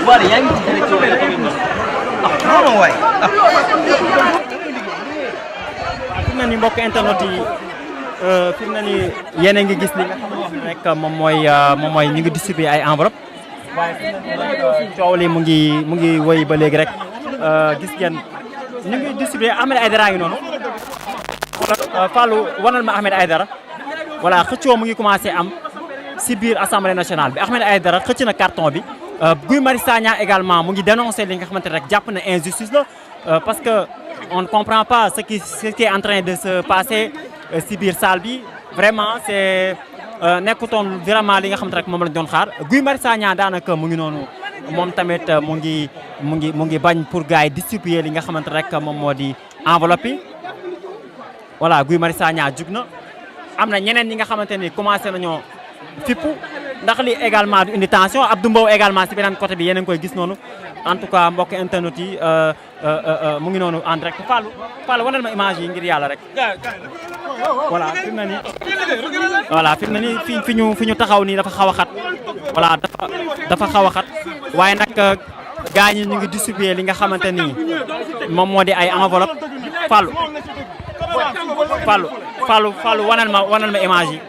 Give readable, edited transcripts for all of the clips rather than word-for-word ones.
Wala yaa ngi ci élection yi tamit non non waay fi mu ne nii mbokk internet yi fi mu ne nii yéen a ngi gis li nga xamante ne rek moom mooy ñu ngi distribuer ay enveloppe waaye fi mu ne nii rek coow li mu ngi woy ba léegi rek gis ngeen ñu ngi distribuer Ahmed Aïdara ngi noonu wala Fallou wanal ma Ahmed Aïdara voilà xëccoo mu ngi commencé am si biir assemblée nationale bi Ahmed Aïdara xëcc na carton bi Guy Marius Sagna également mu ngi dénoncé li nga xamante rek jàpp na injustice la parce que on ne comprend pas ce qui est en train de se passer si biir salle bi vraiment c'est nekkutoon vraiment li nga xamante rek moom lañ doon xaar Guy Marius Sagna daanaka mu ngi noonu moom tamit mu ngi bañ pour gars yi distribuer li nga xamante rek moom moo di enveloppe yi voilà Guy Marius Sagna jug na am na ñeneen ñi nga xamante ni commencé nañoo fippu ndax li également du indi tension Abdou Mbow également si beneen côté bi yéen a ngi koy gis noonu en tout cas mbokk internet yi mu ngi noonu en direct Fallou wanal ma image yi ngir yàlla rek voilà fi mu ne nii voilà fi mu ne nii fi ñu taxaw nii dafa xaw a xat voilà dafa xaw a xat waaye nag gars ñi ñu ngi distribuer li nga xamante ni moom moo di ay enveloppe Fallou wanal ma image yi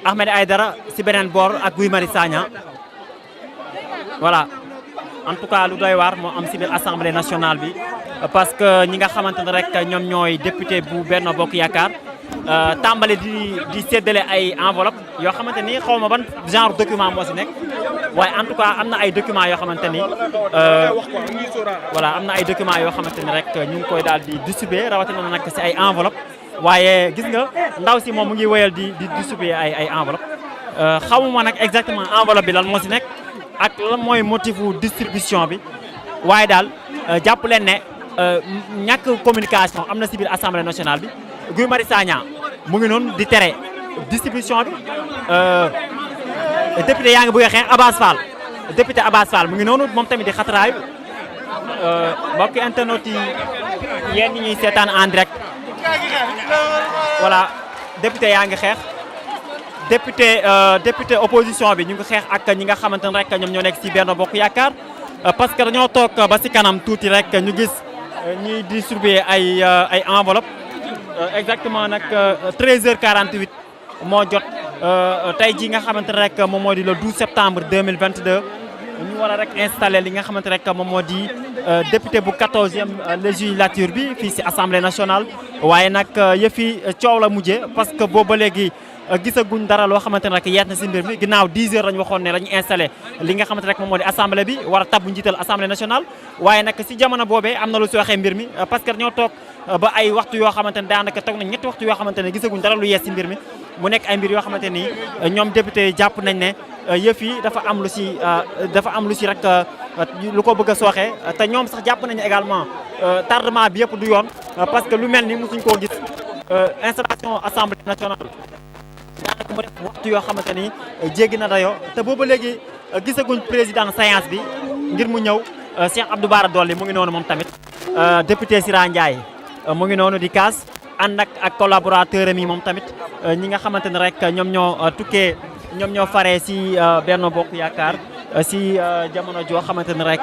Ahmed Aïdara si beneen boor ak Guy Marius Sagna voilà en tout cas lu doy waar moo am si biir assemblée nationale bi parce que ñi nga xamante ne rek ñoom ñooy député bu Benno Bokk Yaakaar tàmbali di séddale ay enveloppe yoo xamante ni xaw ma ban genre document moo si nekk waaye en tout cas am na ay documents yoo xamante ni voilà am na ay documents yoo xamante ni rek ñu ngi koy daal di distribuer rawatina nag si ay enveloppe waaye gis nga ndaw si moom mu ngi wéyal di distribuer ay enveloppe xamuma nag exactement enveloppe bi lan moo si nekk ak lan mooy motifu distribution bi waaye daal jàpp leen ne ñàkk communication am na si biir assemblée nationale bi Guy Marius Sagna mu ngi noonu di tere distribution bi député yaa ngi bëgg a xeex député Abass Fall mu ngi noonu moom tamit di xataraayu mbokki internet yi yéen ñi ñuy seetaan en direct voilà député yaa ngi xeex député opposition bi ñu ngi xeex ak ñi nga xamante ne rek ñoom ñoo nekk ci Benno Bokk Yaakaar parce que dañoo toog ba ci kanam tuuti rek ñu gis ñuy distribuer ay enveloppe exactement nag 13h48 moo jot tey ji nga xamante ne rek moom moo di le 12 septembre 2022 ñu war a rek installé li nga xamante rek moom moo di député bu 14e législature bi fii ci assemblée nationale waaye nag yëfi coow la mujjee parce que boobu ba léegi gisaguñ dara loo xamante ne rek yeet na ci mbir mi ginnaaw 10 heures lañu waxoon ne lañu installé li nga xamante rek moom moo di assemblée bi war a tabbu njiital assemblée nationale waaye nag ci jamono boobee am na lu sooxee mbir mi parce que dañoo toog ba ay waxtu yoo xamante ne daanaka toog nañ ñetti waxtu yoo xamante ne gisaguñ dara lu yees ci mbir mi mu nekk ay mbir yoo xamante ni ñoom député jàpp nañ ne yëf yi dafa am lu ci rek lu ko bëgg a sooxee te ñoom sax jàpp nañu également tardement bi yëpp du yoon parce que lu mel ni mosuñ koo gis installation assemblée nationale daanaka mu def waxtu yoo xamante ni jéggi na dayoo te booba léegi gisaguñ président séance bi ngir mu ñëw Cheikh Abdou Bara Dolly mu ngi noonu moom tamit député Sira Ndiaye mu ngi noonu di kaas ànd ak collaborateur am yi moom tamit ñi nga xamante ne rek ñoom ñoo faree si Benno Bokk Yaakaar si jamono joo xamante ni rek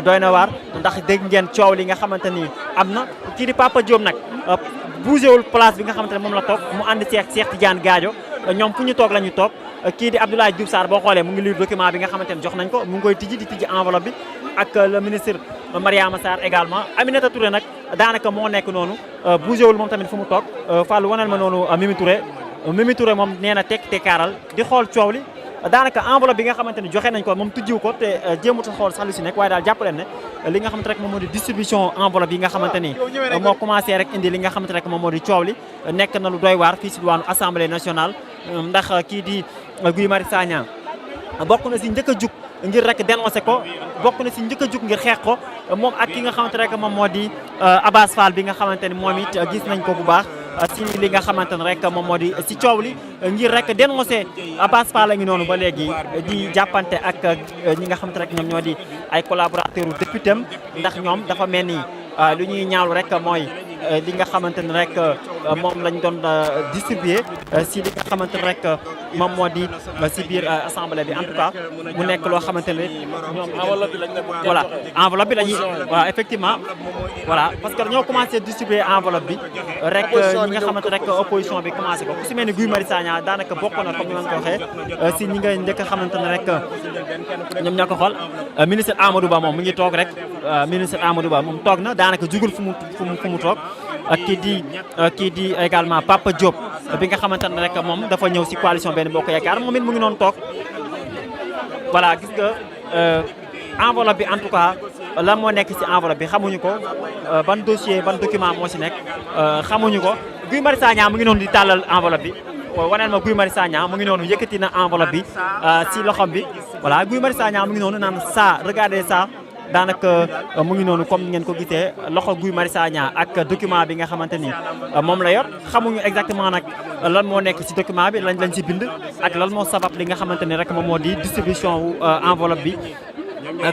doy na waar ndax dégg ngeen coow li nga xamante ni am na kii di Papa Diop nag bougéwul place bi nga xamante ne moom la toog mu ànd Cheikh Tidiane Gadio ñoom fu ñu toog la ñu toog kii di Abdoulaye Diouf Sarr boo xoolee mu ngi lire document bi nga xamante ne jox nañ ko mu ngi koy tijji enveloppe bi ak le ministre Mariama Sarr également Aminata Touré nag daanaka moo nekk noonu bougéwul moom tamit fu mu toog Fallou wanal ma noonu Mimi Touré moom nee na tekkaaral di xool coow li daanaka enveloppe bi nga xamante ni joxe nañ ko moom tujjiw ko te jéemut a xool sax lu si nekk waaye daal jàpp leen ne li nga xamante rek moom moo di distribution enveloppe yi nga xamante ni moo commencé rek indi li nga xamante rek moom moo di coow li nekk na lu doy waar fii si diwaanu assemblée nationale ndax kii di Guy Marius Sagna bokk na si njëkk a jug ngir rek dénoncé ko bokk na si njëkk a jug ngir xeex ko moom ak ki nga xamante rek moom moo di Abass Fall bi nga xamante ni moom it gis nañ ko bu baax si li nga xamante ne rek moom moo di si coow li ngir rek dénoncé Abass Fall la ngi noonu ba léegi di jàppante ak ñi nga xamante rek ñoom ñoo di ay collaborateurs député am ndax ñoom dafa mel ni lu ñuy ñaawlu rek mooy li nga xamante ne rek moom lañ doon distribuer si li nga xamante ne rek moom moo di si biir assemblée bi en tout cas mu nekk loo xamante ne ñoom voilà enveloppe bi lañuy voilà effectivement voilà parce que dañoo commencé distribuer enveloppe bi rek ñi nga xamante rek opposition bi commencé ko ku si mel ni Guy Marius Sagna daanaka bokk na comme ni ma ko waxee si ñi nga njëkk a xamante ne rek ñoom ñoo ko xool ministre Amadou Ba moom mu ngi toog rek ministre Amadou Ba moom toog na daanaka jugul fu mu toog ak kii di également Papa Diop bi nga xamante ne rek moom dafa ñëw si coalition Benno Bokk Yaakaar moom it mu ngi noonu toog voilà gis nga enveloppe bi en tout cas lan moo nekk si enveloppe bi xamuñu ko ban dossier ban document moo si nekk xamuñu ko Guy Marius Sagna mu ngi noonu di tàllal enveloppe bi waneel ma Guy Marius Sagna mu ngi noonu yëkkati na enveloppe bi si loxom bi voilà Guy Marius Sagna mu ngi noonu naan ça regardez ça daanaka mu ngi noonu comme ngeen ko gisee loxo Guy Marius Sagna ak document bi nga xamante ni moom la yor xamuñu exactement nag lan moo nekk ci document bi lañ ci bind ak lan moo sabab li nga xamante ni rek moom moo di distribution wu enveloppe bi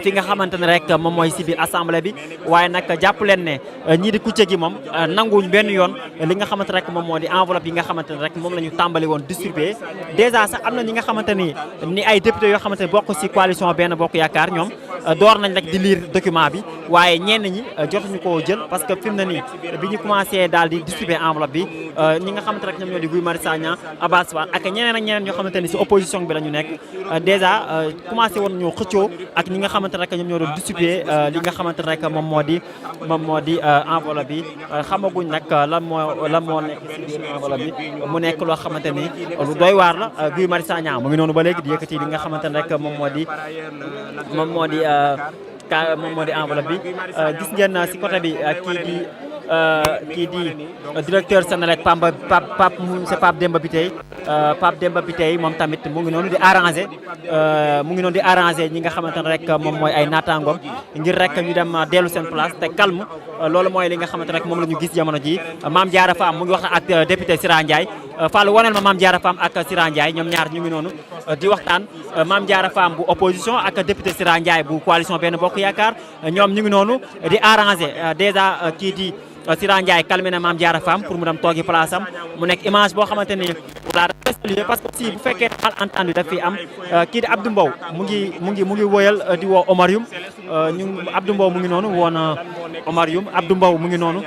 fi nga xamante ne rek moom mooy si biir assemblée bi waaye nag jàpp leen ne ñii di kucce gi moom nanguwuñ benn yoon li nga xamante rek moom moo di enveloppe yi nga xamante ne rek moom la ñu tàmbali woon distribuer dèjà sax am na ñi nga xamante ni ay député yoo xamante ne bokk si coalition Benno Bokk Yaakaar ñoom door nañ rek di lire document bi waaye ñenn ñi jotuñu koo jël parce que fi mu ne nii bi ñu commencé daal di distribuer enveloppe bi ñi nga xamante rek ñoom ñoo di Guy Marius Sagna Abass Fall ak ñeneen ak ñeneen ñoo xamante ni si opposition bi la ñu nekk dèjà commencé woon ñoo xëccoo ak ñi nga xamante rek ñoom ñoo doon distribuer li nga xamante rek moom moo di enveloppe bi xamaguñ nag lan moo nekk si biir enveloppe bi mu nekk loo xamante ni lu doy waar la Guy Marius Sagna mu ngi noonu ba léegi di yëkkati li nga xamante ne rek moom moo di enveloppe bi gis ngeen si côté bi kii di directeur Senelec Pape Demba Bitèye moom tamit mu ngi noonu di arrangé ñi nga xamante ne rek moom mooy ay naataangoom ngir rek ñu dem dellu seen place te calme loolu mooy li nga xamante rek moom la ñu gis jamono ji Mame Diarra Fam mu ngi waxtaan ak député Sira Ndiaye Fallou waneel ma Mame Diarra Fam ak Sira Ndiaye ñoom ñaar ñu ngi noonu di waxtaan Mame Diarra Fam bu opposition ak député Sira Ndiaye bu coalition Benno Bokk Yaakaar ñoom ñu ngi noonu di arrangé déjà kii di Sira Ndiaye calmé na Mame Diarra Fam pour mu dem toogi place am mu nekk image boo xamante ni voilà parce que si bu fekkee malentendu daf fi am kii di Abdou Mbow mu ngi woyal di woo Omar Youm Abdou Mbow mu ngi noonu woona Omar Youm Abdou Mbow mu ngi noonu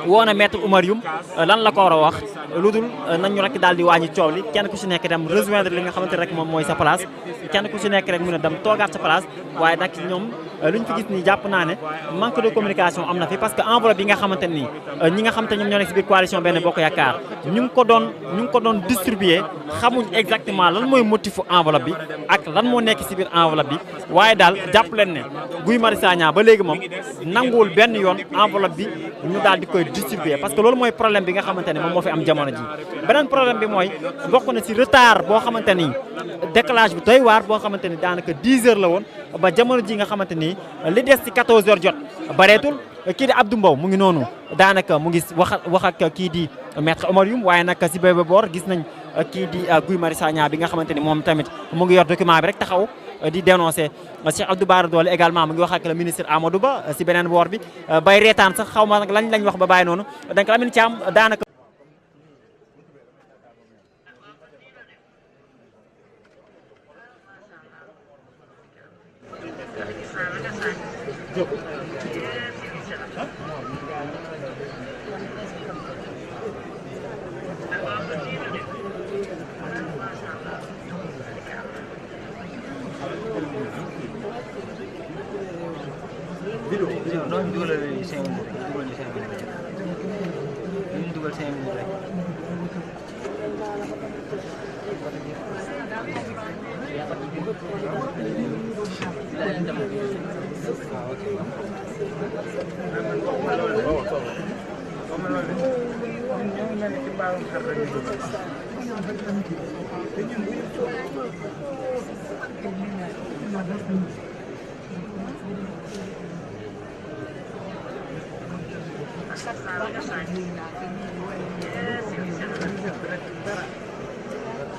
woona maître Omar Youm lan la ko war a wax lu dul nañu rek daal di wàññi coow li kenn ku si nekk dem rejoindre li nga xamante rek moom mooy sa place kenn ku si nekk rek mën a dem toogaat sa place waaye nag ñoom lu ñu fi gis nii jàpp naa ne manque de communication am na fi parce que enveloppe yi nga xamante ni ñi nga xamante ñoom ñoo nekk si biir coalition Benno Bokk Yaakaar ñu ngi ko doon distribuer xamuñ exactement lan mooy motifu enveloppe bi ak lan moo nekk si biir enveloppe bi waaye daal jàpp leen ne Guy Marius Sagna ba léegi moom nanguwul benn yoon enveloppe bi ñu daal di koy distribuer parce que loolu mooy problème bi nga xamante ne moom moo fi am jamono ji beneen problème bi mooy bokk na si retard boo xamante ni décalage bi doy waar boo xamante ni daanaka 10 heures la woon ba jamono ji nga xamante ni li des ci 14 heures jot bareetul kii di Abdou Mbow mu ngi noonu daanaka mu ngi wax ak kii di maître Omar Youm waaye nag si bébé boor gis nañ kii di Guy Marius Sagna bi nga xamante ni moom tamit mu ngi yor document bi rek taxaw di dénoncer Cheikh Abdou Bara Dolly également mu ngi wax ak le ministre Amadou Ba si beneen boor bi bay reetaan sax xaw ma nag lañ wax ba bàyyi noonu donc Lamine Thiam daanaka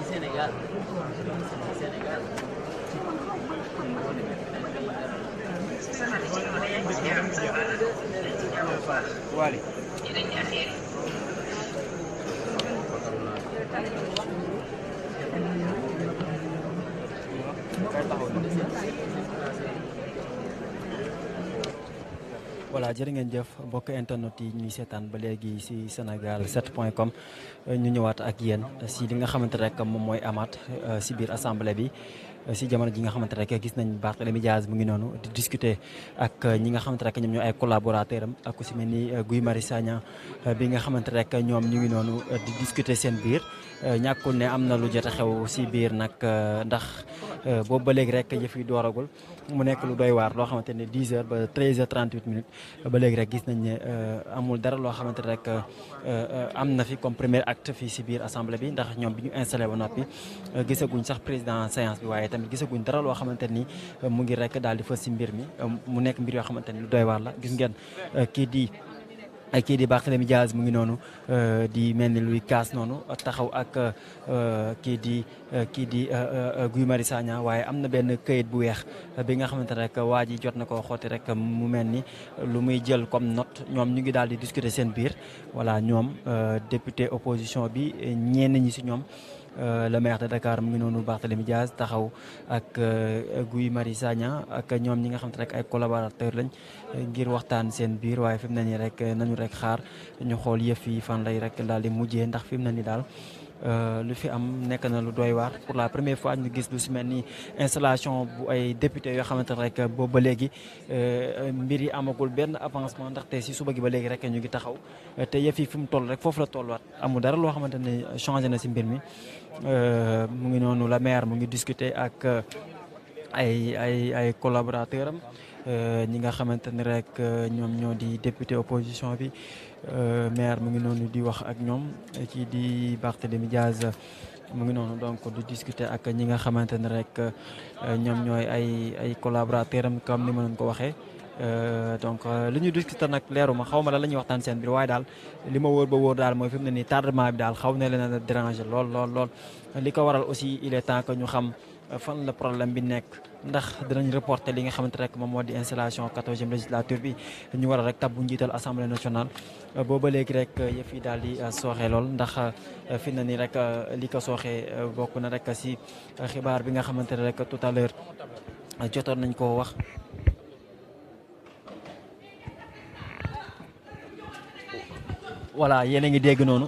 Sénégal. Wali. voilà jërë ngeen jëf mbokk internet yi ñuy seetaan ba léegi ci Sénégal7.com ñu ñëwaat ak yéen ci li nga xamante rek moom mooy amaat ci biir assemblée bi ci jamono ji nga xamante rek gis nañ Barthélémy Dias mu ngi noonu di discuter ak ñi nga xamante rek ñoom ñoo ay collaborateurs am ak ku ci mel ni Guy Marius Sagna bi nga xamante rek ñoom ñu ngi noonu di discuter seen biir ñàkkul ne am na lu jot a xew ci biir nag ndax boobu ba léegi rek yëf yi dooragul mu nekk lu doy waar loo xamante ne 10h ba 13h38 minutes ba léegi rek gis nañ ne amul dara loo xamante rek am na fi comme premier acte fii ci biir assemblée bi ndax ñoom bi ñu installé ba noppi gisaguñ sax président séance bi waaye tamit gisaguñ dara loo xamante ni mu ngi rek daal di fës ci mbir mi mu nekk mbir yoo xamante ni lu doy waar la gis ngeen kii di Barthélémy Dias mu ngi noonu di mel ni luy kaas noonu taxaw ak kii di Guy Marius Sagna waaye am na benn këyit bu weex bi nga xamante rek waa ji jot na ko xooti rek mu mel ni lu muy jël comme note ñoom ñu ngi daal di discuter seen biir voilà ñoom député opposition bi ñenn ñi ci ñoom le maire de Dakar mu ngi noonu Barthélémy Dias taxaw ak Guy Marius Sagna ak ñoom ñi nga xamante rek ay collaborateurs lañ ngir waxtaan seen biir waaye fi mu ne nii rek nañu rek xaar ñu xool yëf yi fan lay rek daal di mujjee ndax fi mu ne nii daal lu fi am nekk na lu doy waar pour la première fois ñu gis lu si mel ni installation bu ay député yoo xamante ne rek boobu ba léegi mbir yi amagul benn avancement ndaxte si suba gi ba léegi rek ñu ngi taxaw te yëf yi fi mu toll rek foofu la tolluwaat amul dara loo xamante ne changé na si mbir mi mu ngi noonu la maire mu ngi discuter ak ay collaborateurs am ñi nga xamante ni rek ñoom ñoo di député opposition bi maire mu ngi noonu di wax ak ñoom kii di Barthélémy Dias mu ngi noonu donc di discuter ak ñi nga xamante ne rek ñoom ñooy ay collaborateurs am comme ni ma leen ko waxee. Donc li ñu discuter nag leeruma xaw ma la ñuy waxtaan seen biir waaye daal li ma wóor ba wóor daal mooy fi mu ne nii tardement bi daal xaw na leen a déranger lool li ko waral aussi il est temps que ñu xam fan la problème bi nekk ndax dinañ reporter li nga xamante rek moom moo di installation 14e législature bi ñu war a rek tabbu njiital assemblée nationale booba léegi rek yëf yi daal di sooxe lool ndax fi na ni rek li ko sooxee bokk na rek si xibaar bi nga xamante ne rek tout à l'heure jotoon nañ koo wax. Voilà yéen a ngi dégg noonu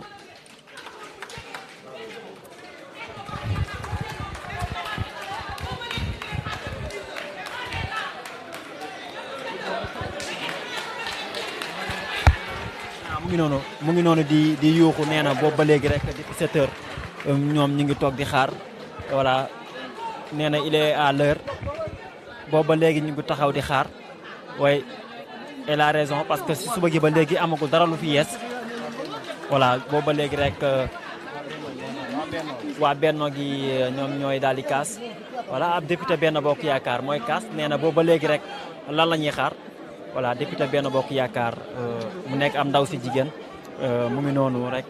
mu ngi noonu di yuuxu nee na boobu ba léegi rek depuis 7 heures ñoom ñu ngi toog di xaar voilà nee na il est à l'heure boobu ba léegi ñu ngi taxaw di xaar waaye elle a raison parce que si suba gi ba léegi amagul dara lu fi yees voilà boobu ba léegi rek waa Benno gi ñoom ñooy daal di kaas voilà ab député Benno Bokk Yaakaar mooy kaas nee na boobu ba léegi rek lan la ñuy xaar voilà député Benno Bokk Yaakaar mu nekk am ndaw si jigéen mu ngi noonu rek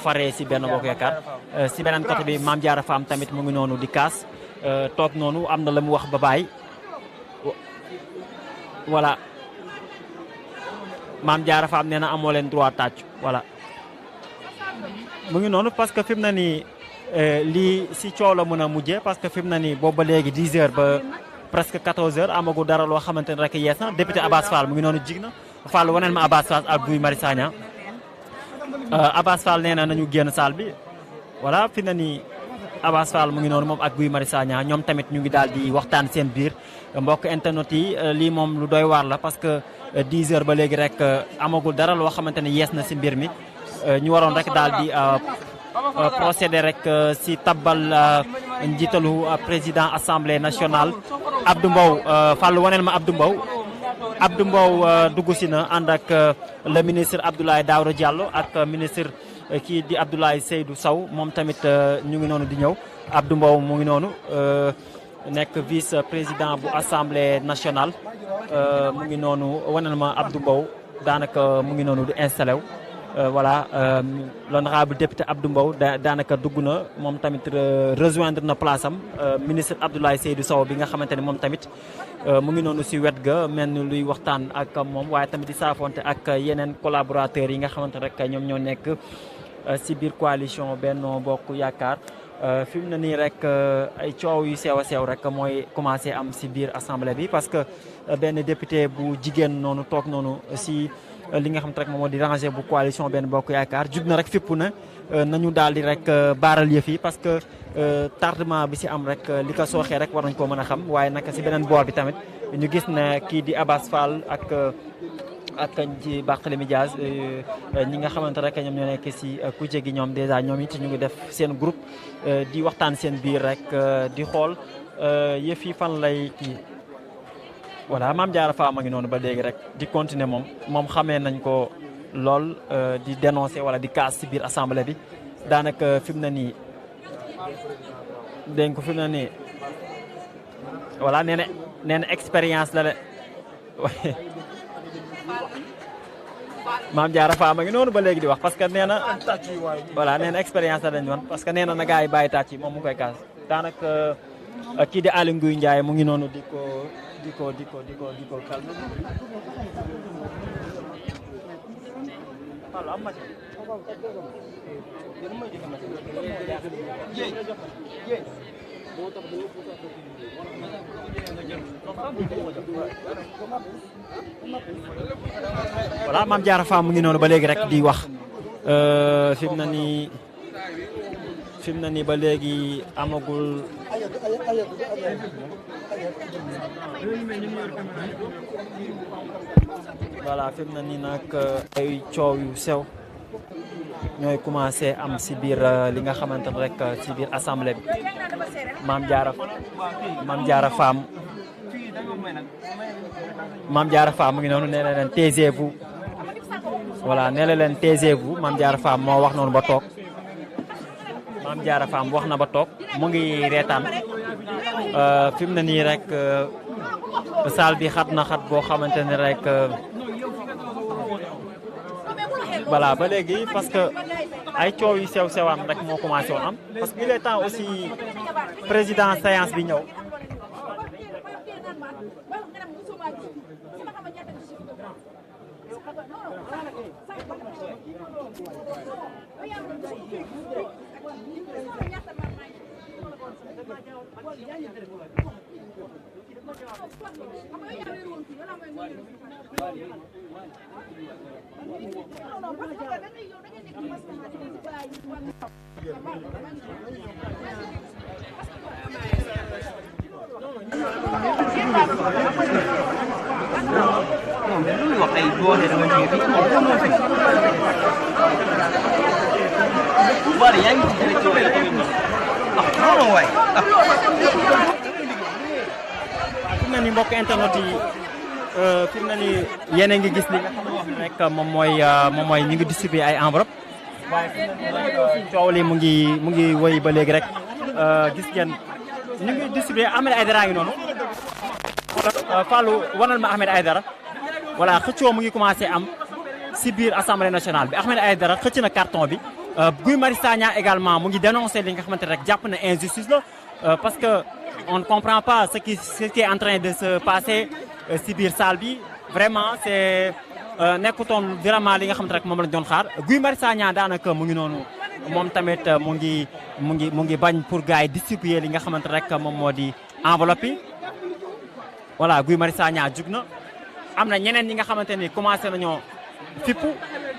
faree si Benno Bokk Yaakaar si beneen côté bi Mame Diarra Fam tamit mu ngi noonu di kaas toog noonu am na la mu wax ba bàyyi voilà Mame Diarra Fam nee na amoo leen droit tàcc voilà mu ngi noonu parce que fi mu ne nii lii si coow la mën a mujjee parce que fi mu ne nii boobu ba léegi 10 heures ba presque 14 heures amagu dara loo xamante ne rek yees na député Abass Fall mu ngi noonu jig na Fall waneel ma Abass Fall ak Guy Marius Sagna Abass Fall nee na nañu génn salle bi voilà fi na ni Abass Fall mu ngi noonu moom ak Guy Marius Sagna ñoom tamit ñu ngi daal di waxtaan seen biir mbokk internet yi lii moom lu doy waar la parce que 10 heures ba léegi rek amagul dara loo xamante ne yees na si mbir mi ñu waroon rek daal di procéder rek si tabbal njiitalu président assemblée nationale Abdou Mbow Fall waneel ma Abdou Mbow dugg si na ànd ak le ministre Abdoulaye Daouda Diallo ak ministre kii di Abdoulaye Seydou Sow moom tamit ñu ngi noonu di ñëw Abdou Mbow mu ngi noonu nekk vice président bu assemblée nationale mu ngi noonu waneel ma Abdou Mbow daanaka mu ngi noonu di installé wu voilà l'honorable député Abdou Mbow daanaka dugg na moom tamit rejoindre na place am ministre Abdoulaye Seydou Sow bi nga xamante ne moom tamit mu ngi noonu si wet ga mel ni luy waxtaan ak moom waaye tamit di saafonte ak yeneen collaborateurs yi nga xamante rek ñoom ñoo nekk si biir coalition Benno Bokk Yaakaar fi mu ne nii rek ay coow yu sew a sew rek mooy commencé am si biir assemblée bi parce que benn député bu jigéen noonu toog noonu si li nga xam te rek moom moo di rangé bu coalition benn bokk yaakaar jug na rek fipp na nañu daal di rek baaral yëf yi parce que tardement bi si am rek li ko sooxee rek war nañ koo mën a xam waaye nag si beneen boor bi tamit ñu gis ne kii di Abass Fall ak ci Barthélémy Dias ñi nga xamante rek ñoom ñoo nekk si kujje gi ñoom dèjà ñoom it ñu ngi def seen groupe di waxtaan seen biir rek di xool yëf yi fan lay kii voilà Mame Diarra Fam a ngi noonu ba léegi rek di continuer moom xamee nañ ko lool di dénoncer wala di kaas si biir assemblée bi daanaka fi mu ne nii dégg ko fi mu ne nii voilà nee na expérience la de Mame Diarra Fam a ngi noonu ba léegi di wax parce que nee na voilà nee na expérience la dañ woon parce que nee na gars yi bàyyi tàcc yi moom mu ngi koy kaas daanaka kii di Aly Ngouille Ndiaye mu ngi noonu di ko calme voilà Mame Diarra Fam mu ngi noonu ba léegi rek di wax fi mu ne nii ba léegi amagul voilà fi mu ne nii nag ay coow yu sew ñooy commencé am si biir li nga xamante ne rek si biir assemblée bi Mame Diarra Fam mu ngi noonu nee na leen taisez-vous voilà nee na leen taisez-vous Mame Diarra Fam moo wax noonu ba toog Mame Diarra Fam wax na ba toog mu ngi reetaan fi mu ne nii rek salle bi xat na xat boo xamante ne rek voilà ba léegi parce que ay coow yu sew sewaan rek moo commencé woon am parce que il est temps aussi président séance bi ñëw. fi mu ne nii mbokk internet yi fi mu ne nii yéen a ngi gis li nga xam ne rek moom mooy ñu ngi distribuer ay enveloppe waaye fi mu ne nii coow li mu ngi woy ba léegi rek gis ngeen ñu ngi distribuer Ahmed Aïdara ngi noonu Fallou wanal ma Ahmed Aïdara voilà xëccoo mu ngi commencé am si biir assemblée nationale bi Ahmed Aïdara xëcc na carton bi Guy Marius Sagna également mu ngi dénoncé li nga xamante rek jàpp na injustice la parce que on ne comprend pas ce qui est en train de se passer si biir salle bi vraiment c'est nekkutoon vraiment li nga xamante rek moom lañ doon xaar Guy Marius Sagna daanaka mu ngi noonu moom tamit mu ngi bañ pour gars yi distribuer li nga xamante rek moom moo di enveloppe yi voilà Guy Marius Sagna jug na am na ñeneen ñi nga xamante ni commencé nañoo fippu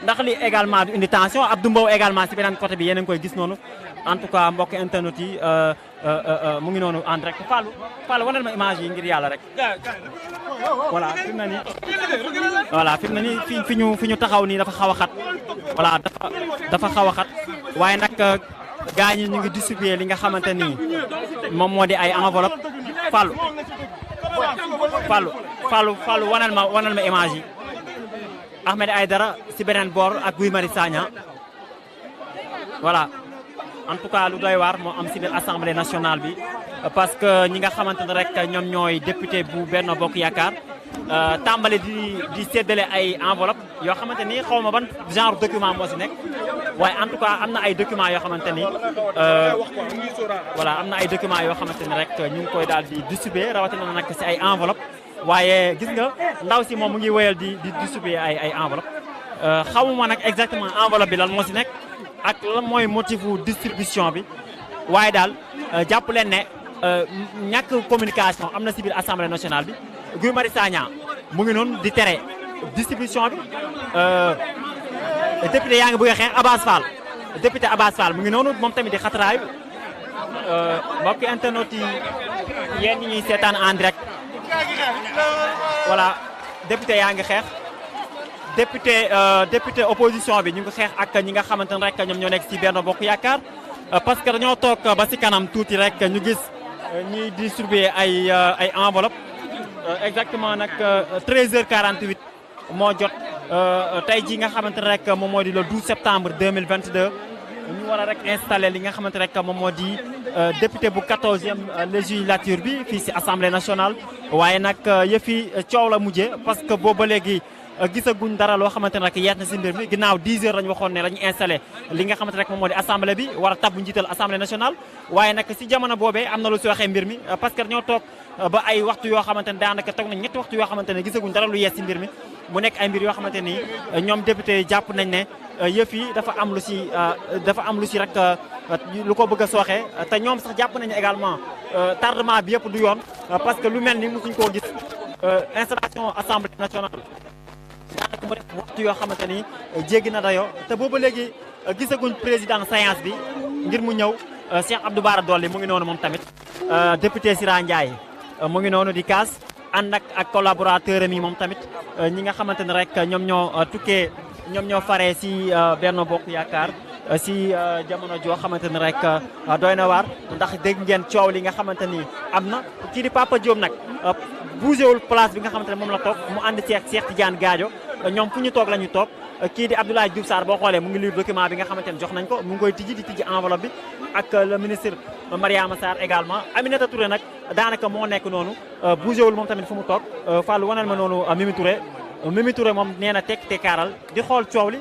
ndax li également du indi tension Abdou Mbow également si beneen côté bi yéen a ngi koy gis noonu en tout cas mbokk internet yi mu ngi noonu en direct Fallou wanal ma image yi ngir yàlla rek voilà fi mu ne nii fi ñu taxaw nii dafa xaw a xat voilà dafa xaw a xat waaye nag gars ñi ñu ngi distribuer li nga xamante ni moom moo di ay enveloppe Fallou wanal ma image yi Ahmed Aïdara si beneen boor ak Guy Marius Sagna voilà en tout cas lu doy waar moo am si biir assemblée nationale bi parce que ñi nga xamante ne rek ñoom ñooy député bu Benno Bokk Yaakaar tàmbale di séddale ay enveloppe yoo xamante ni xaw ma ban genre document moo si nekk waaye en tout cas am na ay documents yoo xamante ni voilà am na ay documents yoo xamante ni rek ñu ngi koy daal di distribuer rawatina nag si ay enveloppe waaye gis nga ndaw si moom mu ngi wéyal di distribuer ay enveloppe xamuma nag exactement enveloppe bi lan moo si nekk ak lan mooy motifu distribution bi waaye daal jàpp leen ne ñàkk communication am na si biir assemblée nationale bi Guy Marius Sagna mu ngi noonu di tere distribution bi député yaa ngi bëgg a xeex Abass Fall député Abass Fall mu ngi noonu moom tamit di xataraayu mbokki internet yi yéen ñi ñuy seetaan en direct voilà député yaa ngi xeex député opposition bi ñu ngi xeex ak ñi nga xamante ne rek ñoom ñoo nekk si Benno Bokk Yaakaar parce que dañoo toog ba si kanam tuuti rek ñu gis ñuy distribuer ay enveloppe exactement nag 13h48 moo jot tey jii nga xamante ne rek moom moo di le 12 septembre 2022 ñu war a rek installé li nga xamante rek moom moo di député bu 14e législature bi fii si assemblée nationale waaye nag yëf yi coow la mujjee parce que boobu ba léegi gisaguñ dara loo xamante ne rek yeet na si mbir mi ginnaaw 10 heures lañu waxoon ne lañu installé li nga xamante rek moom moo di assemblée bi war a tabbu njiital assemblée nationale waaye nag si jamono boobee am na lu si waxee mbir mi parce que dañoo toog ba ay waxtu yoo xamante ne daanaka toog nañ ñetti waxtu yoo xamante ne gisaguñ dara lu yees si mbir mi mu nekk ay mbir yoo xamante ni ñoom député yi jàpp nañ ne yëf yi dafa am lu si rek lu ko bëgg a sooxee te ñoom sax jàpp nañu également tardement bi yëpp du yoon parce que lu mel ni mosuñ koo gis installation assemblée nationale daanaka mu def waxtu yoo xamante ni jéggi na dayoo te booba léegi gisaguñ président séance bi ngir mu ñëw Cheikh Abdou Bara Dolly mu ngi noonu moom tamit député Sira Ndiaye mu ngi noonu di kaas ànd ak collaborateur am yi moom tamit ñi nga xamante ne rek ñoom ñoo faree si Benno Bokk Yaakaar si jamono joo xamante ne rek doy na waar ndax dégg ngeen coow li nga xamante ni am na kii di Papa Diop nag bougéwul place bi nga xamante ne moom la toog mu ànd Cheikh Tidiane Gadio ñoom fu ñu toog la ñu toog kii di Abdoulaye Diouf Sarr boo xoolee mu ngi lire document bi nga xamante ne jox nañ ko mu ngi koy tijji enveloppe bi ak le ministre Mariama Sarr également Aminata Touré nag daanaka moo nekk noonu bougéwul moom tamit fu mu toog Fallou wanal ma noonu Mimi Touré moom nee na tekkaaral di xool coow li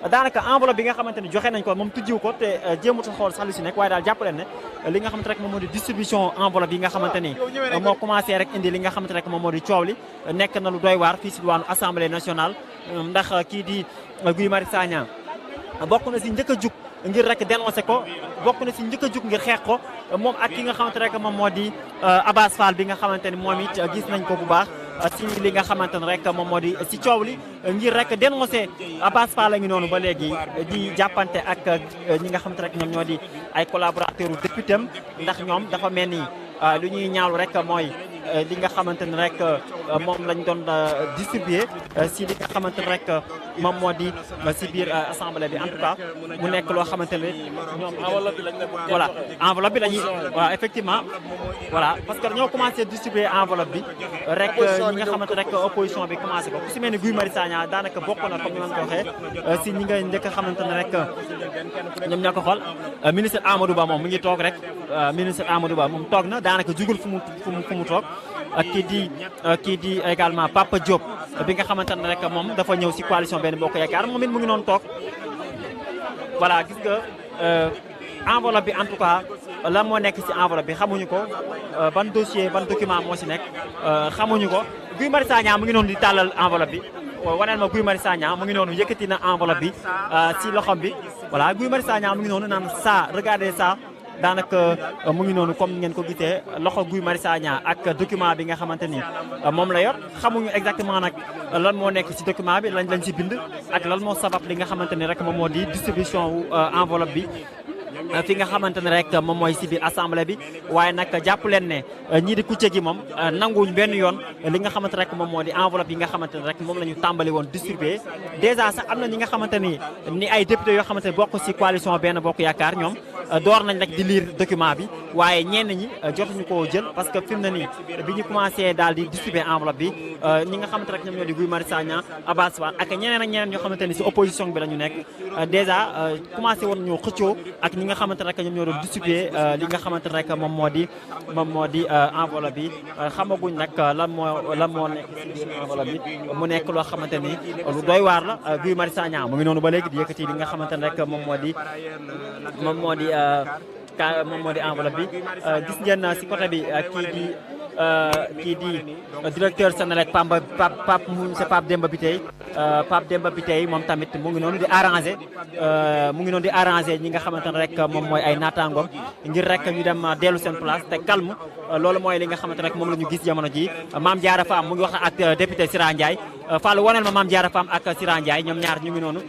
daanaka enveloppe bi nga xamante ni joxe nañ ko moom tujjiw ko te jéemut a xool sax lu si nekk waaye daal jàpp leen ne li nga xamante rek moom moo di distribution enveloppe yi nga xamante ni moo commencé rek indi li nga xamante rek moom moo di coow li nekk na lu doy waar fii si diwaanu assemblée nationale ndax kii di Guy Marius Sagna bokk na si njëkk a jug ngir rek dénoncé ko bokk na si njëkk a jug ngir xeex ko moom ak ki nga xamante rek moom moo di Abass Fall bi nga xamante ni moom it gis nañ ko bu baax si li nga xamante ne rek moom moo di si coow li ngir rek dénoncé Abass Fall la ngi noonu ba léegi di jàppante ak ñi nga xamante rek ñoom ñoo di ay collaborateurs u député am ndax ñoom dafa mel ni lu ñuy ñaawlu rek mooy li nga xamante ne rek moom lañ doon distribuer si li nga xamante ne rek moom moo di si biir assemblée bi en tout cas mu nekk loo xamante ne ñoom voilà enveloppe bi lañuy waaw effectivement voilà parce que dañoo commencé distribuer enveloppe bi rek ñi nga xamante rek opposition bi commencé ko ku si mel ni Guy Marius Sagna daanaka bokk na comme ni ma ko waxee si ñi nga njëkk a xamante ne rek ñoom ñoo ko xool ministre Amadou Ba moom mu ngi toog rek ministre Amadou Ba moom toog na daanaka jugul fu mu toog ak kii di également Papa Diop bi nga xamante ne rek moom dafa ñëw si coalition Benno Bokk Yaakaar moom it mu ngi noonu toog voilà gis nga enveloppe bi en tout cas lan moo nekk si enveloppe bi xamuñu ko ban dossier ban document moo si nekk xamuñu ko Guy Marius Sagna mu ngi noonu di tàllal enveloppe bi waneel ma Guy Marius Sagna mu ngi noonu yëkkati na enveloppe bi si loxom bi voilà Guy Marius Sagna mu ngi noonu naan ça regardez ça daanaka mu ngi noonu comme ngeen ko gisee loxo Guy Marius Sagna ak document bi nga xamante ni moom la yor xamuñu exactement nag lan moo nekk ci document bi lañ ci bind ak lan moo sabab li nga xamante ni rek moom moo di distribution wu enveloppe bi fi nga xamante ne rek moom mooy si biir assemblée bi waaye nag jàpp leen ne ñii di kucce gi moom nanguwuñ benn yoon li nga xamante rek moom moo di enveloppe yi nga xamante ne rek moom la ñu tàmbali woon distribuer dèjà sax am na ñi nga xamante ni ay député yoo xamante ne bokk si coalition Benno Bokk Yaakaar ñoom door nañ rek di lire document bi waaye ñenn ñi jotuñu koo jël parce que fi mu ne nii bi ñu commencé daal di distribuer enveloppe bi ñi nga xamante rek ñoom ñoo di Guy Marius Sagna Abass Fall ak ñeneen ak ñeneen ñoo xamante ni si opposition bi la ñu nekk dèjà commencé woon ñoo xëccoo ak ñi nga xamante rek ñoom ñoo doon distribuer li nga xamante rek moom moo di enveloppe bi xamaguñ nag lan moo nekk si biir enveloppe bi mu nekk loo xamante ni lu doy waar la Guy Marius Sagna mu ngi noonu ba léegi di yëkkati li nga xamante ne rek moom moo di enveloppe bi gis ngeen si côté bi kii di directeur Senelec monsieur Pape Demba Bitèye moom tamit mu ngi noonu di arranger ñi nga xamante ne rek moom mooy ay naataangoom ngir rek ñu dem dellu seen place te calme loolu mooy li nga xamante rek moom la ñu gis jamono ji Mame Diarra Fam mu ngi wax ak député Sira Ndiaye Fallou waneel ma Mame Diarra Fam ak Sira Ndiaye ñoom ñaar ñu ngi noonu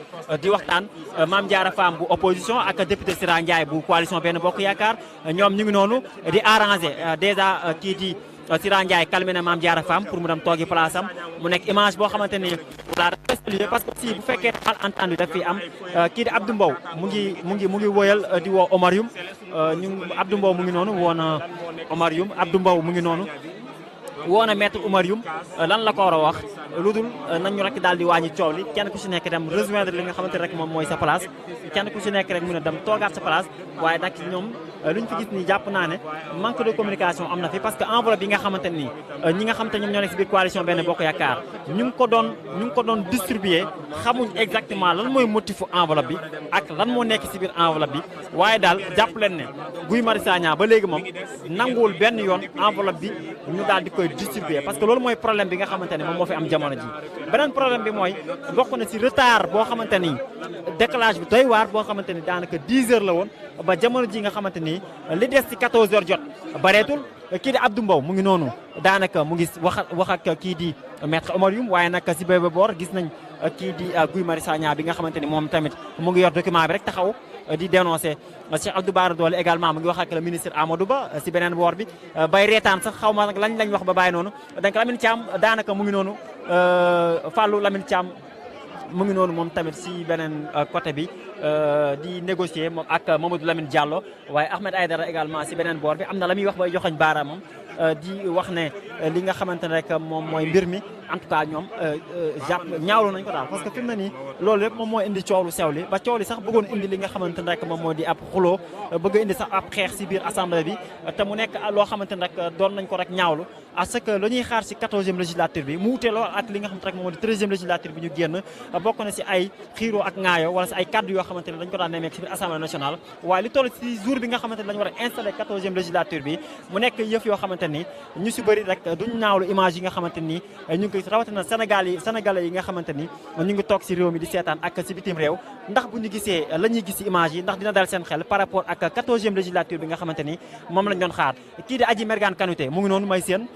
di waxtaan Mame Diarra Fam bu opposition ak député Sira Ndiaye bu coalition Benno Bokk Yaakaar ñoom ñu ngi noonu di arranger déjà kii di Sira Ndiaye calmé na Mame Diarra Fam pour mu dem toogi place am mu nekk image boo xamante ni voilà parce que si bu fekkee malentendu daf fi am kii di Abdou Mbow mu ngi woyal di woo Omar Youm Abdou Mbow mu ngi noonu woona Omar Youm Abdou Mbow mu ngi noonu woona maître Oumar Youm lan la ko war a wax lu dul nañu rek daal di wàññi coow li kenn ku si nekk dem rejoindre li nga xamante rek moom mooy sa place kenn ku si nekk rek mën a dem toogaat sa place waaye nag ñoom lu ñu fi gis nii jàpp naa ne manque de communication am na fi parce que enveloppe yi nga xamante ni ñi nga xamante ñoom ñoo nekk si biir coalition Benno Bokk Yaakaar ñu ngi ko doon distribuer xamuñ exactement lan mooy motifu enveloppe bi ak lan moo nekk si biir enveloppe bi waaye daal jàpp leen ne Guy Marius Sagna ba léegi moom nanguwul benn yoon enveloppe bi ñu daal di koy distribuer parce que loolu mooy problème bi nga xamante ne moom moo fi am jamono ji beneen problème bi mooy bokk na si retard boo xamante ni décalage bi doy waar boo xamante ni daanaka 10 heures la woon ba jamono ji nga xamante ni li des ci 14 heures jot bareetul kii di Abdou Mbow mu ngi noonu daanaka mu ngi wax ak kii di maître Omar Youm waaye nag si bébé boor gis nañ kii di Guy Marius Sagna bi nga xamante ni moom tamit mu ngi yor document bi rek taxaw di dénoncer Cheikh Abdou Bara Dolly également mu ngi wax ak le ministre Amadou Ba si beneen boor bi bay reetaan sax xaw ma nag lañ wax ba bàyyi noonu donc Lamine Thiam daanaka mu ngi noonu Fallou Lamine Thiam mu ngi noonu moom tamit si beneen côté bi di négocier moom ak Mamadou Lamine Diallo waaye Ahmed Aïdara également si beneen boor bi am na la muy wax bay joxoñ baara moom di wax ne li nga xamante ne rek moom mooy mbir mi en tout cas ñoom ñaawlu nañ ko daal parce que fi mu ne nii loolu lépp moom moo indi coow lu sew li ba coow li sax bëggoon indi li nga xamante ne rek moom moo di ab xuloo bëgg indi sax ab xeex si biir assemblée bi te mu nekk loo xamante ne rek doon nañ ko rek ñaawlu parce que la ñuy xaar si 14e législature bi mu wutee lool ak li nga xamante rek moom moo di 13e législature bi ñu génn bokk na si ay xiiroo ak ŋaayoo wala si ay kaddu yoo xamante ne dañ ko daan nemmeek si biir assemblée nationale waaye li toll si jour bi nga xamante ne dañu war a installé 14e législature bi mu nekk yëf yoo xamante ni ñu si bëri rek duñ ñaawlu image yi nga xamante ni ñu ngi koy rawatina sénégalais yi nga xamante ni ñu ngi toog si réew mi di seetaan ak si bitim réew ndax bu ñu gisee la ñuy gis si image yi ndax dina dal seen xel par rapport ak 14e législature bi nga xamante ni moom lañ doon xaar kii di Adji Mergane Kanouté mu ngi noonu may seen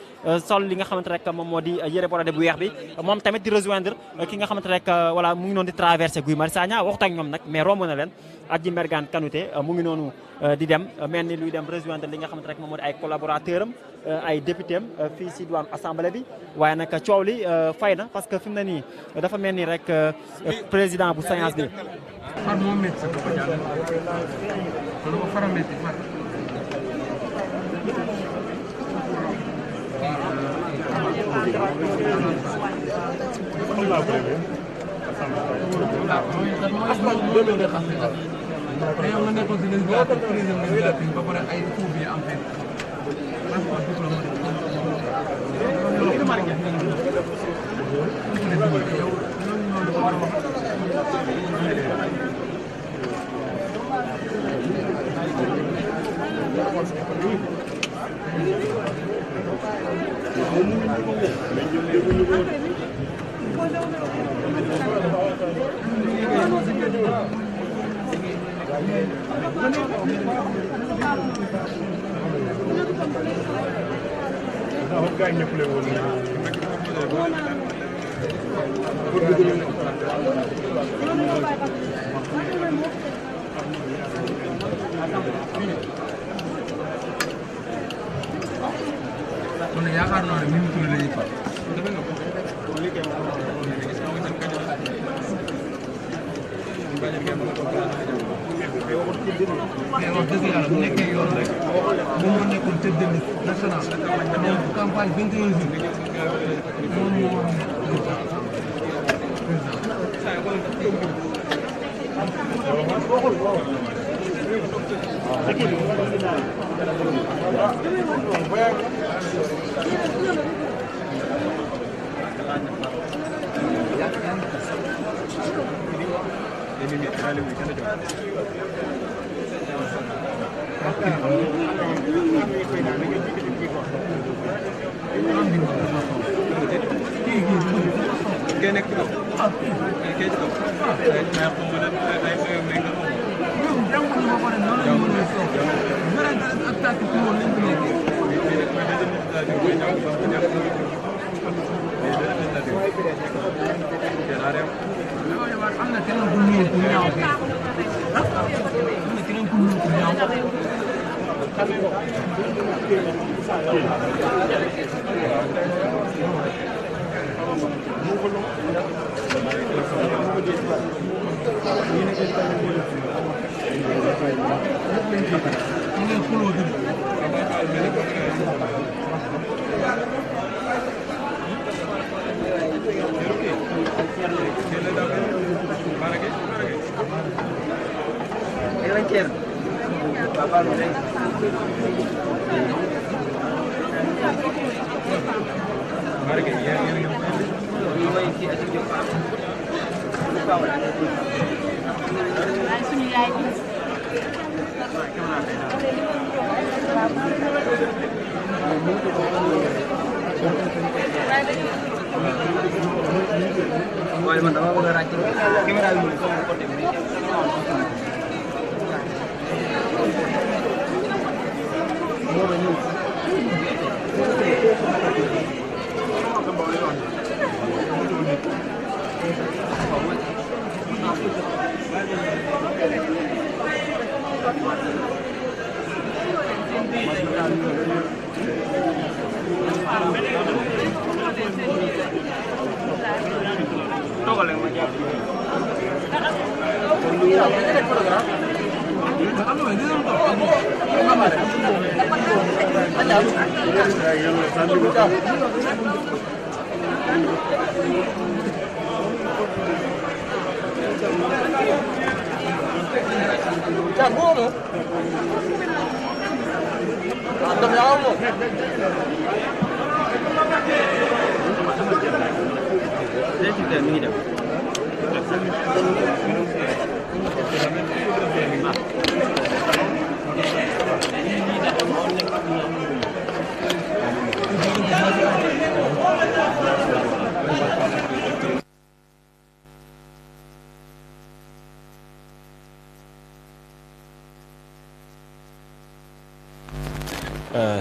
sol li nga xamante rek moom moo di yëre borodé bu weex bi moom tamit di rejoindre ki nga xamante rek voilà mu ngi noonu di traversé Guy Marius Sagna waxut ak ñoom nag mais romb na leen Adji Mergane Kanouté mu ngi noonu di dem mel ni luy dem rejoindre li nga xamante rek moom moo di ay collaborateur am ay député am fii si douane assemblée bi waaye nag coow li fay na parce que fi mu ne nii dafa mel ni rek président bu séance bi far moo métti sa ko jàll lu ko fara métti far mais yow nga nekkoon si législative président législative ba pare ay fou bi am fekk passeport diplomatique kon yaakaar naa ne Mimi Touré la ñuy fal mais wax dëgg yàlla bu nekkee yoon rek moom moo nekkoon tête de liste nationale donc campagne 21 jours moom moo war a nekk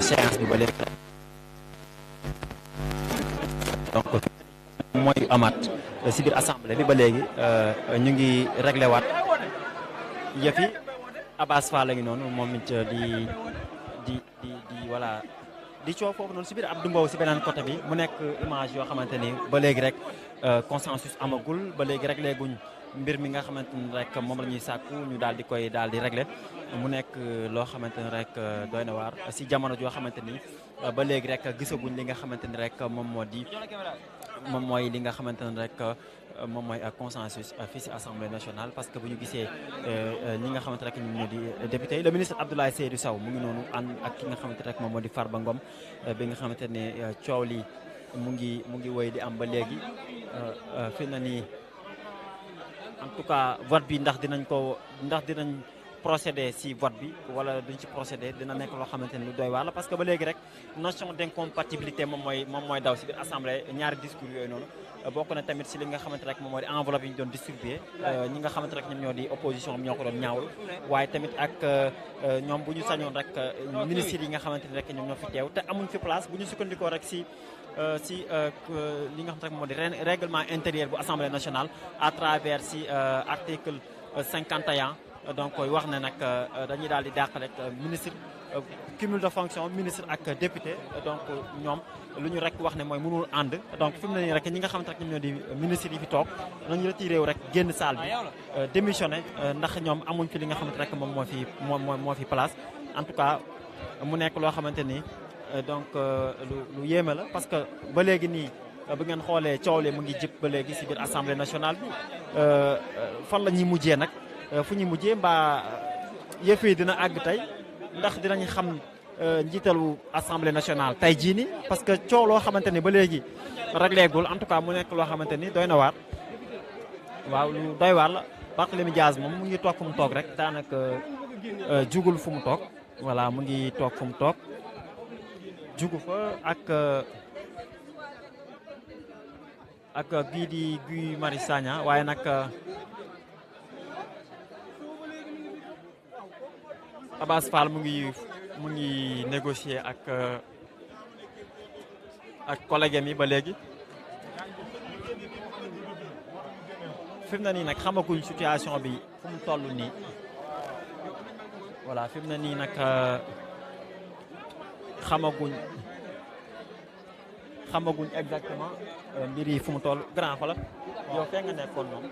séance bi ba léegi donc mooy amaat si biir assemblée bi ba léegi ñu ngi réglé waat yëf yi Abass Fall la ngi noonu moom it di voilà di coow foofu noonu si biir Abdou Mbow si beneen côté bi mu nekk image yoo xamante ni ba léegi rek consensus amagul ba léegi réglé guñ mbir mi nga xamante ni rek moom la ñuy sàkku ñu daal di koy daal di réglé mu nekk loo xamante ni rek doy na waar si jamono joo xamante ni ba léegi rek gisaguñ li nga xamante ni rek moom mooy li nga xamante ni rek moom mooy consensus fii si assemblée nationale parce que bu ñu gisee ñi nga xamante rek ñu di député le ministre Abdoulaye Seydou Sow mu ngi noonu ànd ak ki nga xamante rek moom moo di Farba Ngom bi nga xamante ne coow li mu ngi woy di am ba léegi fi na nii en tout cas vote bi ndax dinañ procéder si vote bi wala duñ ci procéder dina nekk loo xamante ni lu doy waar la parce que ba léegi rek notion d'incompatibilité moom mooy daw si biir assemblée ñaari discours yooyu noonu bokk na tamit si li nga xamante rek moom moo di enveloppe yi ñu doon distribuer ñi nga xamante rek ñoom ñoo di opposition ñoo ko doon ñaawlu waaye tamit ak ñoom bu ñu sañoon rek ministres yi nga xamante ni rek ñoom ñoo fi teew te amuñ fi place bu ñu sukkandikoo rek si li nga xamante rek moo di règlement intérieur bu assemblée nationale à travers si article 51 donc wax ne nag dañuy daal di dàq rek ministre cumul de fonction ministre ak député donc ñoom lu ñu rek wax ne mooy mënul ànd donc fi mu ne nii rek ñi nga xamante rek ñoom ñoo di ministre yi fi toog nañu retiré wu rek génn salle bi démissionné ndax ñoom amuñ fi li nga xamante rek moom moo fi place en tout cas mu nekk loo xamante ni donc lu yéeme la parce que ba léegi nii bu ngeen xoolee coow le mu ngi jëpp ba léegi si biir assemblée nationale bi fan la ñuy mujjee nag fu ñuy mujjee mbaa yëf yi dina àgg tey ndax dinañ xam njiitalu assemblée nationale tey jii nii parce que coow loo xamante ni ba léegi régléegul en tout cas mu nekk loo xamante ni doy na waar waaw lu doy waar la Barthélémy Dias moom mu ngi toog fu mu toog rek daanaka jugul fu mu toog voilà mu ngi toog fu mu toog jugu fa ak kii di Guy Marius Sagna waaye nag Abass Fall mu ngi négocier ak collègue mi ba léegi fi mu ne nii nag xamaguñ situation bi fu mu toll nii voilà fi mu ne nii nag xamaguñ exactement mbir yi fu mu toll grand xoolal yow fee nga nekkoon moom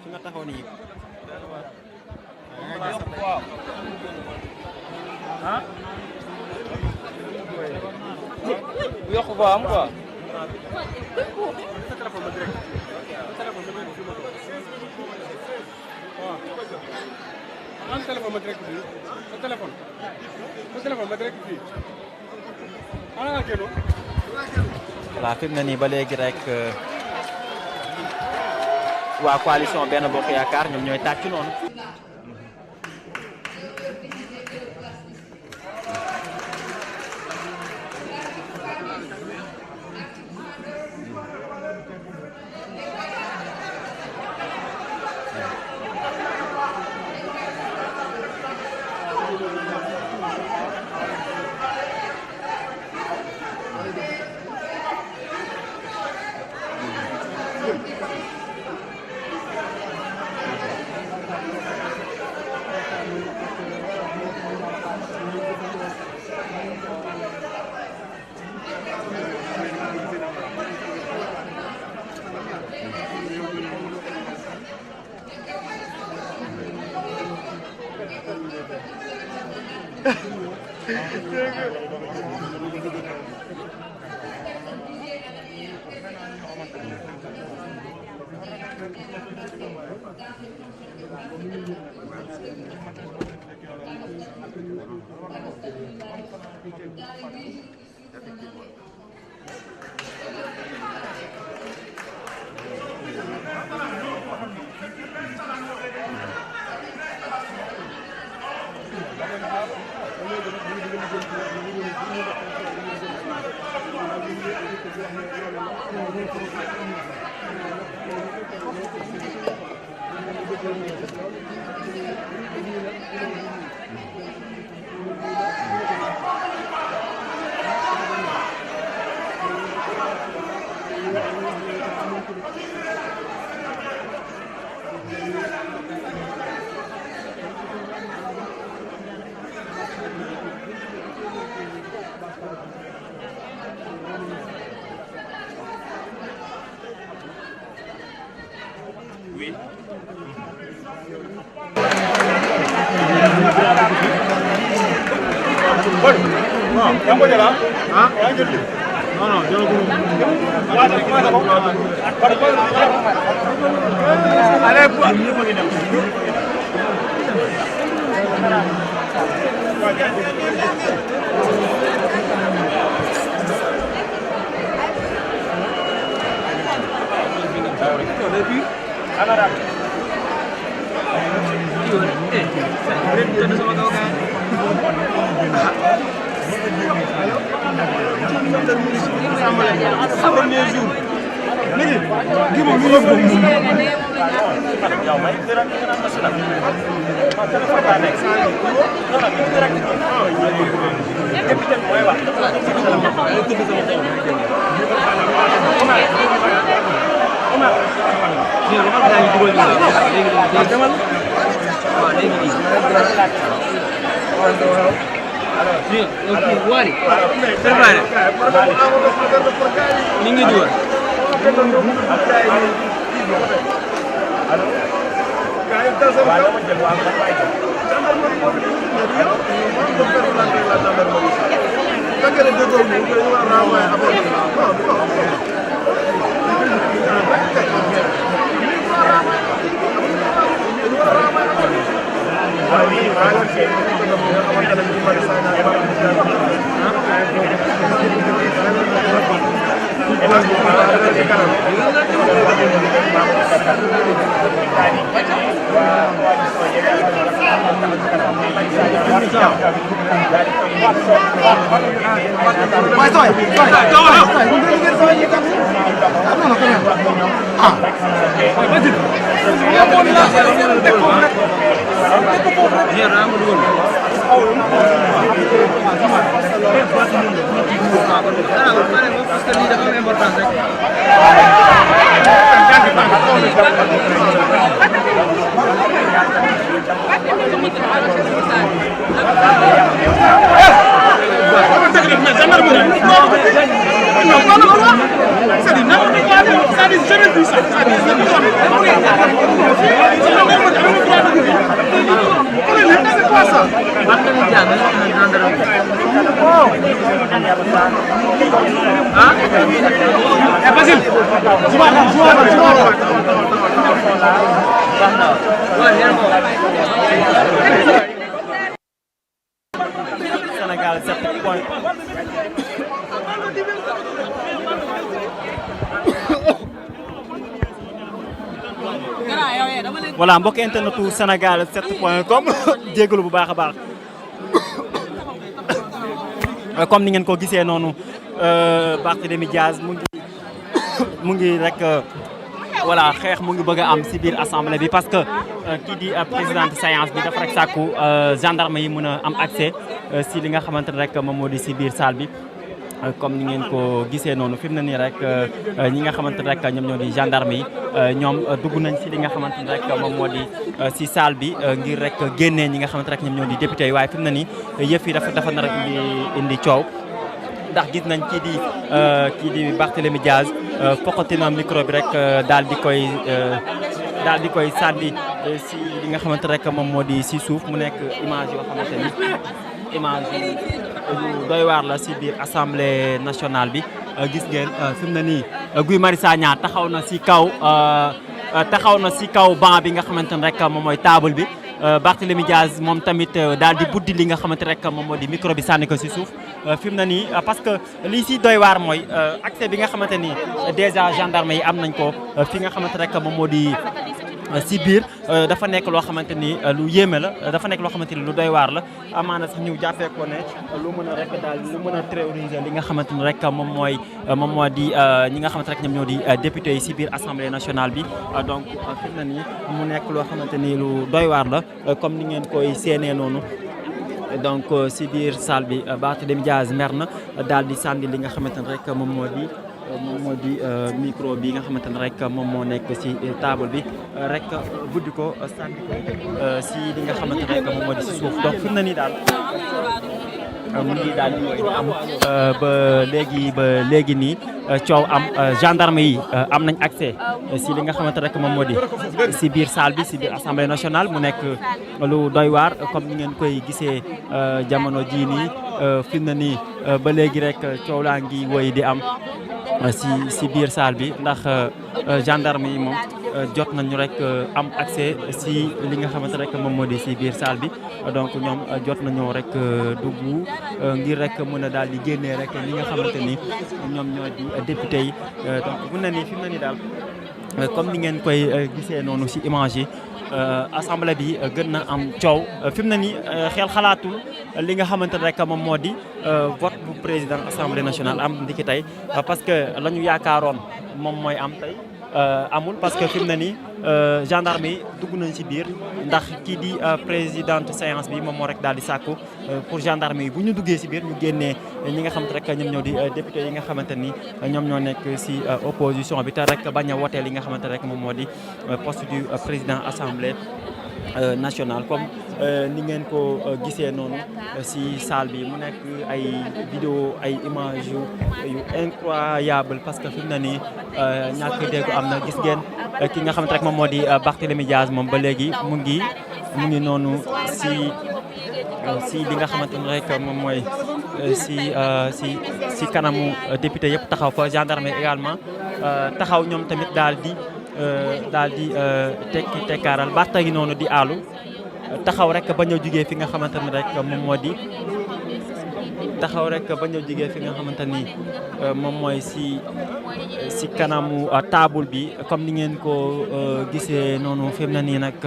fi nga taxaw nii ah yokk ko am quoi. An téléphone ma direct fii sa téléphone ma direct fii ana nga génn voilà fi mu ne nii ba léegi rek waa coalition Benno Bokk Yaakaar ñoom ñooy tàcc noonu. Yang ko jël ah yaa ngi jël non non jël ko allez quoi ñëpp ngi dem premier jour léegi gi moom ñu yëg ko yow may dara dara national ma téléphone ba nekk non non dara capitaine mooy wax Omar ni lo xam naa ñu dugal léegi demal waaw léegi Nih, oke, wari. Terbaik. Minggu dua. Sénégal 7 points. Voilà mbokk internetu Sénégal 7.com jégalu bu baax a baax comme ni ngeen ko gisee noonu Barthélémy Dias mu ngi rek voilà xeex mu ngi bëgg a am si biir assemblée bi parce que kii di présidente séance bi dafa rek sàkku gendarme yi mën a am accès si li nga xamante ne rek moom moo di si biir salle bi. comme ni ngeen ko gisee noonu fi mu ne nii rek ñi nga xamante ne rek ñoom ñoo di gendarme yi ñoom dugg nañ si li nga xamante ne rek moom moo di si salle bi ngir rek génnee ñi nga xamante rek ñoom ñoo di député yi waaye fi mu ne nii yëf yi dafa nar a indi coow ndax gis nañ kii di Barthélémy Dias fokkati na micro bi rek daal di koy sànni si li nga xamante rek moom moo di si suuf mu nekk image yoo xamante ni image yu doy waar la si biir assemblée nationale bi gis ngeen fi mu ne nii Guy Marius Sagna taxaw na si kaw banc bi nga xamante ne rek moom mooy table bi Barthélémy Dias moom tamit daal di buddi li nga xamante rek moom moo di micro bi sànni ko si suuf fi mu ne nii parce que lii si doy waar mooy accès bi nga xamante ni déjà gendarme yi am nañ ko fi nga xamante rek moom moo di si biir dafa nekk loo xamante ni lu yéeme la dafa nekk loo xamante ni lu doy waar la amaana sax ñu jàppee ko ne lu mën a rek daal lu mën a terroriser li nga xamante ni rek moom moo di ñi nga xamante rek ñoom ñoo di député yi si biir assemblée nationale bi donc fi mu ne nii mu nekk loo xamante ni lu doy waar la comme ni ngeen koy séenee noonu donc si biir salle bi Barthélémy Dias mer na daal di sànni li nga xamante ni rek moom moo di micro bi nga xamante ne rek moom moo nekk ci table bi rek buddi ko sànni ko ci li nga xamante ne rek moom moo di ci suuf donc fi mu ne nii daal mu ngi daal di am ba léegi nii coow am gendarme yi am nañ accès ci li nga xamante rek moom moo di ci biir salle bi ci biir assemblée nationale mu nekk lu doy waar comme ni ngeen koy gisee jamono jii nii fi mu ne nii ba léegi rek coow laa ngi woy di am si biir salle bi ndax gendarme yi moom jot nañu rek am accès si li nga xamante rek moom moo di si biir salle bi donc ñoom jot nañoo rek dugg ngir rek mën a daal di génnee rek li nga xamante ni ñoom ñoo di député yi donc fi mu ne nii daal comme ni ngeen koy gisee noonu si image yi assemblée bi gën na am coow fi mu ne nii xel xalaatul li nga xamante rek moom moo di vote bu président assemblée nationale am ndiki tey parce que la ñu yaakaaroon moom mooy am tey amul parce que fi mu ne nii gendarme yi dugg nañ ci biir ndax kii di présidente séance bi moom moo rek daal di sàkku pour gendarme yi bu ñu duggee ci biir ñu génnee ñi nga xamante rek ñoom ñoo di député yi nga xamante ni ñoom ñoo nekk ci opposition bi te rek bañ a wotee li nga xamante rek moom moo di poste du président assemblée nationale comme ni ngeen ko gisee noonu ci salle bi mu nekk ay vidéo ay image yu incroyable parce que fi mu ne nii ñàkk dégg am na gis ngeen ki nga xamante rek moom moo di Barthélémy Dias moom ba léegi mu ngi noonu ci li nga xamante ne rek moom mooy ci kanamu député yëpp taxaw fa gendarme également taxaw ñoom tamit daal di tekkaaral Barth gi noonu di aalu taxaw rek bañ a jugee fi nga xamante ne rek moom moo di taxaw rek bañ a jugee fi nga xamante ni moom mooy si kanamu table bi comme ni ngeen ko gisee noonu fi mu ne nii nag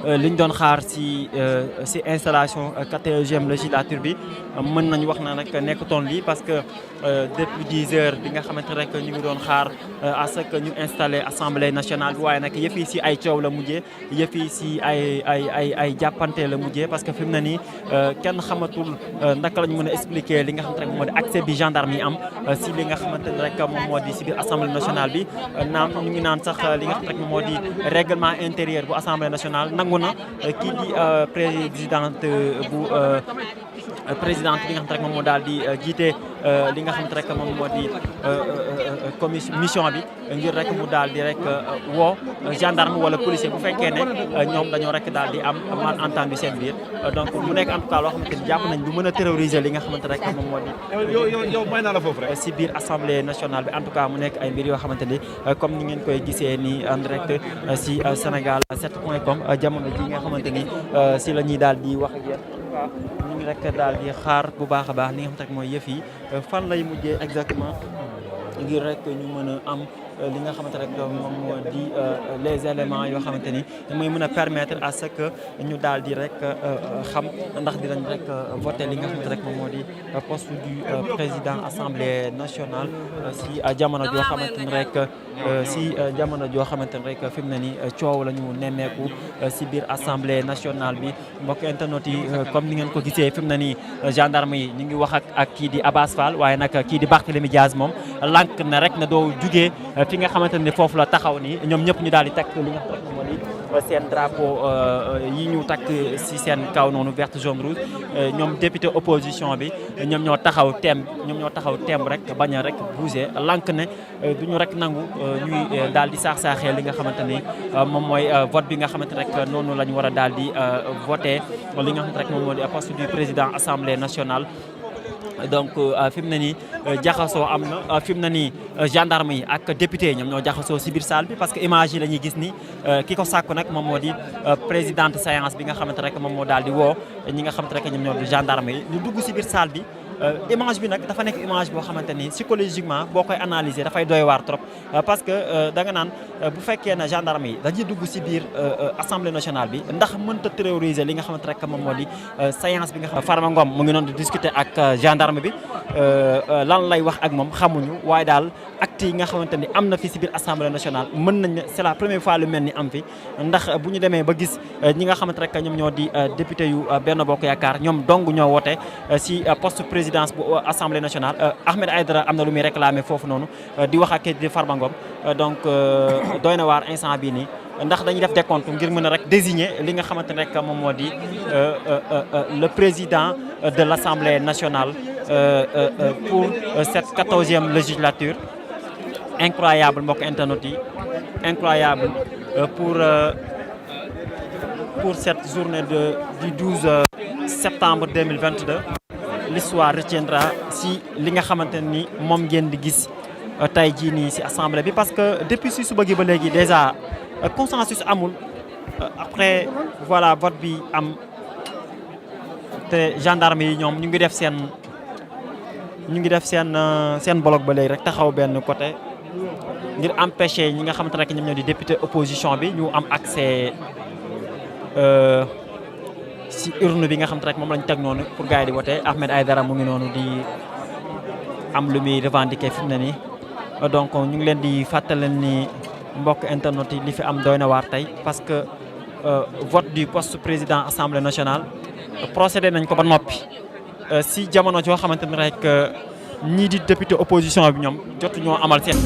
li ñu doon xaar si installation 14e législature bi mën nañu wax na nag nekkutoon lii parce que depuis 10 heures bi nga xamante rek ñu ngi doon xaar à ce que ñu installé assemblée nationale bi waaye nag yëf yi si ay coow la mujjee yëf yi si ay jàppante la mujjee parce que fi mu ne nii kenn xamatul naka la ñu mën a expliquer li nga xamante rek moo di accès bi gendarme yi am si li nga xamante ne rek moom moo di si biir assemblée nationale bi naam ñu ngi naan sax li nga xamante rek moom moo di règlement intérieur bu assemblée nationale nangu na kii di présidente bi nga xamante rek moom moo daal di jiite li nga xamante rek moom moo di mission bi ngir rek mu daal di rek woo gendarme wala policier bu fekkee ne ñoom dañoo rek daal di am malentendu seen biir donc mu nekk en tout cas loo xamante ni jàpp nañ du mën a terroriser li nga xamante rek moom moo di yow may naa la foofu rek si biir assemblée nationale bi en tout cas mu nekk ay mbir yoo xamante ni comme ni ngeen koy gisee ni en direct si Sénégal 7.com jamono ji nga xamante ni si la ñuy daal di wax ak yéen ñu ngi rek daal di xaar bu baax a baax li nga xamante rek mooy yëf yi fan lay mujjee exactement ngir rek ñu mën a am li nga xamante rek moom moo di les éléments yoo xamante ni mooy mën a permettre à ce que ñu daal di rek xam ndax dinañ rek voter li nga xamante rek moom moo di poste du président assemblée nationale si jamono joo xamante ni rek jamono joo xamante ni rek fi mu ne ni coow la ñu nemmeeku si biir assemblée nationale bi mbokk internet yi comme ni ngeen ko gisee fi mu ne nii gendarme yi ñu ngi wax ak kii di Abass Fall waaye nag kii di Barthélémy Dias moom lànk na rek ne doo jugee fi nga xamante ne foofu la taxaw nii ñoom ñëpp ñu daal di takk li nga xam ne moo di seen drapeau yi ñu takk si seen kaw noonu vert jaune rouge ñoom député opposition bi ñoom ñoo taxaw temb rek bañ a rek bouger lànk ne du ñu rek nangu ñuy daal di saax-saaxee li nga xamante ni moom mooy vote bi nga xamante rek noonu la ñu war a daal di voté li nga xamante rek moom moo di poste du président assemblée nationale. donc fi mu ne nii jaxasoo am na fi mu ne nii gendarme yi ak député yi ñoom ñoo jaxasoo si biir salle bi parce que image yi la ñuy gis ni ki ko sàkku nag moom moo di présidente séance bi nga xamante rek moom moo daal di woo ñi nga xamante rek ñoom ñoo di gendarme yi ñu dugg si biir salle bi. image bi nag dafa nekk image boo xamante ni psychologiquement boo koy analyser dafay doy waar trop parce que da nga naan bu fekkee ne gendarme yi dañuy dugg si biir assemblée nationale bi ndax mënta terroriser li nga xamante rek moom moo di séance bi nga xam Farba Ngom mu ngi noonu di discuter ak gendarme bi lan lay wax ak moom xamuñu waaye daal acte yi nga xamante ni am na fi si biir assemblée nationale mën nañ ne c'est la première fois lu mel ni am fi ndax bu ñu demee ba gis ñi nga xamante rek ñoom ñoo di député yu Benno Bokk Yaakaar ñoom dong ñoo woote si poste présidence bu assemblée nationale Ahmed Aïdara am na lu muy réclamé foofu noonu di wax ak di Farba Ngom donc doy na waar instant bii nii ndax dañuy def décompte ngir mën a rek désigner li nga xamante ne rek moom moo di le président de l'Assemblée nationale pour cette 14e législature. Incroyable mbokk internet yi incroyable pour cette journée du 12 septembre 2022. L'histoire retiendra si li nga xamante ni moom ngeen di gis tey jii nii si assemblée bi parce que depuis si suba gi ba léegi déjà consensus amul après voilà vote bi am te gendarme yi ñoom ñu ngi def seen bloc ba léegi rek taxaw benn côté ngir empêcher ñi nga xamante ne ñoom ñoo di député opposition bi ñu am accès si urne bi nga xamante rek moom lañ teg noonu pour gars yi di voté Ahmed Aïdara mu ngi noonu di am lu muy revendiquer fi mu ne nii donc ñu ngi leen di fàttali ni mbokk internet yi li fi am doy na waar tey parce que vote du poste président assemblée nationale procédé nañ ko ba noppi si jamono joo xamante ni rek ñii di député opposition bi ñoom jotu ñoo amal seen